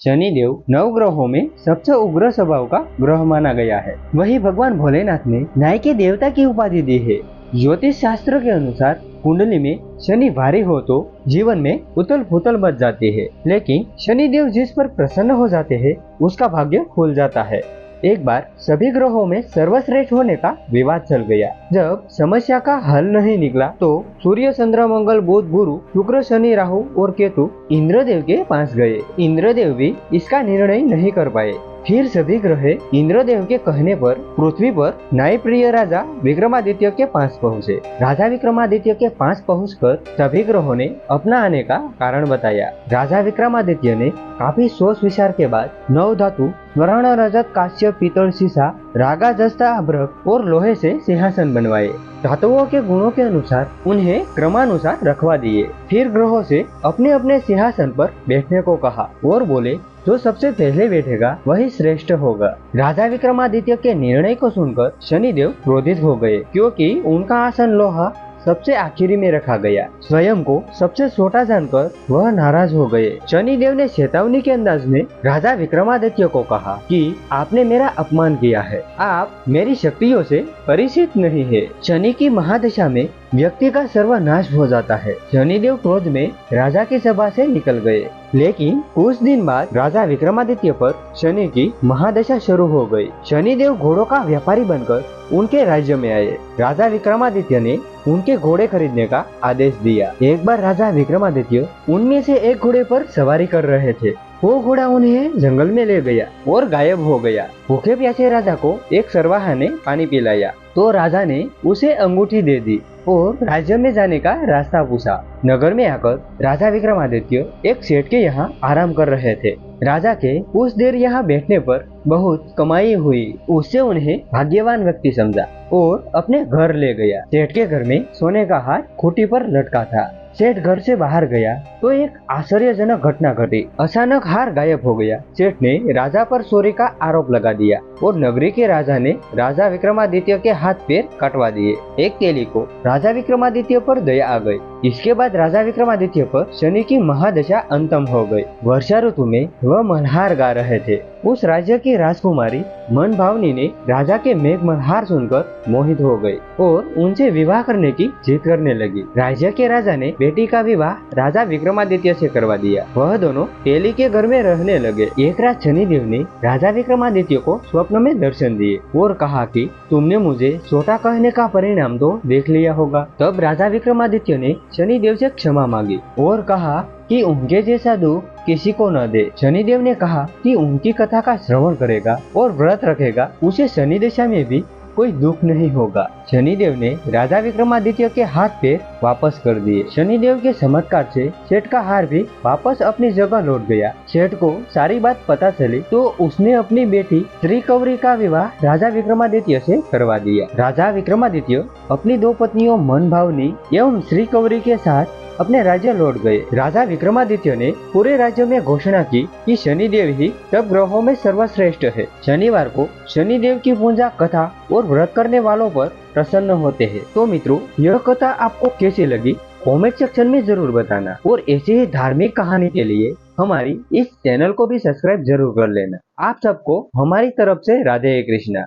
शनिदेव नवग्रहों में सबसे उग्र स्वभाव का ग्रह माना गया है। वही भगवान भोलेनाथ ने न्याय के देवता की उपाधि दी है। ज्योतिष शास्त्र के अनुसार कुंडली में शनि भारी हो तो जीवन में उथल पुथल मच जाती है, लेकिन शनिदेव जिस पर प्रसन्न हो जाते हैं उसका भाग्य खुल जाता है। एक बार सभी ग्रहों में सर्वश्रेष्ठ होने का विवाद चल गया। जब समस्या का हल नहीं निकला तो सूर्य, चंद्र, मंगल, बुध, गुरु, शुक्र, शनि, राहु और केतु इंद्रदेव के पास गए। इंद्रदेव भी इसका निर्णय नहीं कर पाए। फिर सभी ग्रह इंद्रदेव के कहने पर पृथ्वी पर न्यायप्रिय राजा विक्रमादित्य के पास पहुँचे। राजा विक्रमादित्य के पास पहुंचकर सभी ग्रहों ने अपना आने का कारण बताया। राजा विक्रमादित्य ने काफी सोच विचार के बाद 9 धातु स्वर्ण, रजत, कांस्य, पीतल, सीसा, रागा, जस्ता, अभ्रक और लोहे से सिंहासन बनवाए। धातुओं के गुणों के अनुसार उन्हें क्रमानुसार रखवा दिए। फिर ग्रहों से अपने अपने सिंहासन पर बैठने को कहा और बोले, जो सबसे पहले बैठेगा वही श्रेष्ठ होगा। राजा विक्रमादित्य के निर्णय को सुनकर शनिदेव क्रोधित हो गए, क्योंकि उनका आसन लोहा सबसे आखिरी में रखा गया। स्वयं को सबसे छोटा जानकर वह नाराज हो गए। शनिदेव ने चेतावनी के अंदाज में राजा विक्रमादित्य को कहा कि आपने मेरा अपमान किया है, आप मेरी शक्तियों से परिचित नहीं है। शनि की महादशा में व्यक्ति का सर्वनाश हो जाता है। शनिदेव क्रोध में राजा की सभा से निकल गए, लेकिन कुछ दिन बाद राजा विक्रमादित्य पर शनि की महादशा शुरू हो गई। शनिदेव घोड़ों का व्यापारी बनकर उनके राज्य में आए। राजा विक्रमादित्य ने उनके घोड़े खरीदने का आदेश दिया। एक बार राजा विक्रमादित्य उनमें से एक घोड़े पर सवारी कर रहे थे। वो घोड़ा उन्हें जंगल में ले गया और गायब हो गया। भूखे प्यासे राजा को एक सरवाहा ने पानी पिलाया तो राजा ने उसे अंगूठी दे दी और राज्य में जाने का रास्ता पूछा। नगर में आकर राजा विक्रमादित्य एक सेठ के यहाँ आराम कर रहे थे। राजा के कुछ देर यहाँ बैठने पर बहुत कमाई हुई। उससे उन्हें भाग्यवान व्यक्ति समझा और अपने घर ले गया। सेठ के घर में सोने का हार खूंटी पर लटका था। सेठ घर से बाहर गया तो एक आश्चर्यजनक घटना घटी। अचानक हार गायब हो गया। सेठ ने राजा पर चोरी का आरोप लगा दिया और नगरी के राजा ने राजा विक्रमादित्य के हाथ पैर कटवा दिए। एक तेली को राजा विक्रमादित्य पर दया आ गई। इसके बाद राजा विक्रमादित्य पर शनि की महादशा अंतम हो गई। वर्षा ऋतु में वह मल्हार गा रहे थे। उस राज्य की राजकुमारी मनभावनी ने राजा के मेघ मल्हार सुनकर मोहित हो गई और उनसे विवाह करने की जिद करने लगी। राज्य के राजा ने बेटी का विवाह राजा विक्रमादित्य से करवा दिया। वह दोनों तेली के घर में रहने लगे। एक रात शनिदेव ने राजा विक्रमादित्य को स्वप्न में दर्शन दिए और कहा कि तुमने मुझे छोटा कहने का परिणाम तो देख लिया होगा। तब राजा विक्रमादित्य ने शनिदेव से क्षमा मांगी और कहा कि उनके जैसा दुख किसी को न दे। शनिदेव ने कहा कि उनकी कथा का श्रवण करेगा और व्रत रखेगा, उसे शनि दशा में भी कोई दुख नहीं होगा। शनिदेव ने राजा विक्रमादित्य के हाथ पैर वापस कर दिए। शनिदेव के चमत्कार से सेठ का हार भी वापस अपनी जगह लौट गया। सेठ को सारी बात पता चली तो उसने अपनी बेटी श्रीकौरी का विवाह राजा विक्रमादित्य से करवा दिया। राजा विक्रमादित्य अपनी 2 पत्नियों मनभावनी एवं श्रीकौरी के साथ अपने राज्य लौट गए। राजा विक्रमादित्य ने पूरे राज्य में घोषणा की कि शनिदेव ही सब ग्रहों में सर्वश्रेष्ठ है। शनिवार को शनिदेव की पूजा, कथा और व्रत करने वालों पर प्रसन्न होते हैं। तो मित्रों, यह कथा आपको कैसी लगी कमेंट सेक्शन में जरूर बताना और ऐसी ही धार्मिक कहानी के लिए हमारी इस चैनल को भी सब्सक्राइब जरूर कर लेना। आप सबको हमारी तरफ से राधे कृष्णा।